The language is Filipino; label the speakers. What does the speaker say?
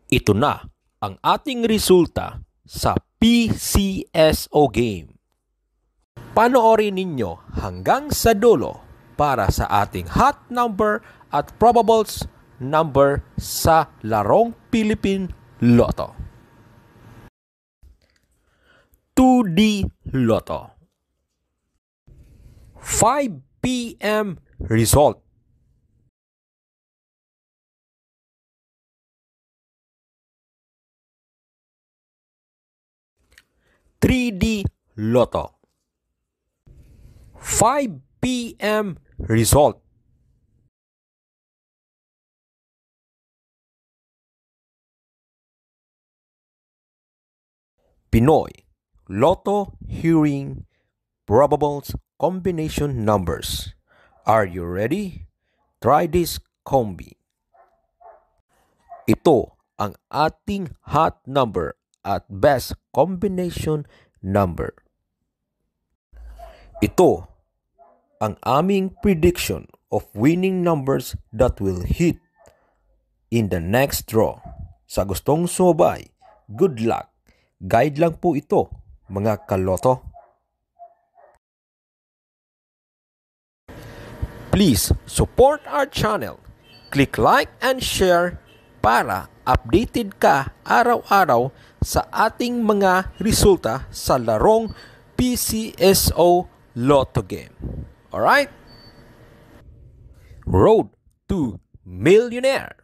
Speaker 1: Ito na ang ating resulta sa PCSO game. Panoorin ninyo hanggang sa dulo para sa ating hot number at probables number sa larong Philippine Lotto. 2D Lotto. 5 p.m. result. (3D Lotto). 5 p.m. result. Pinoy Lotto Hearing Probables Combination Numbers. Are you ready? Try this combi. Ito ang ating hot number at best combination number. Ito ang aming prediction of winning numbers that will hit in the next draw. Sa gustong sumabay, good luck. Guide lang po ito, mga kaloto. Please support our channel. Click like and share para updated ka araw-araw sa ating mga resulta sa larong PCSO Lotto game. Alright? Road to Millionaire.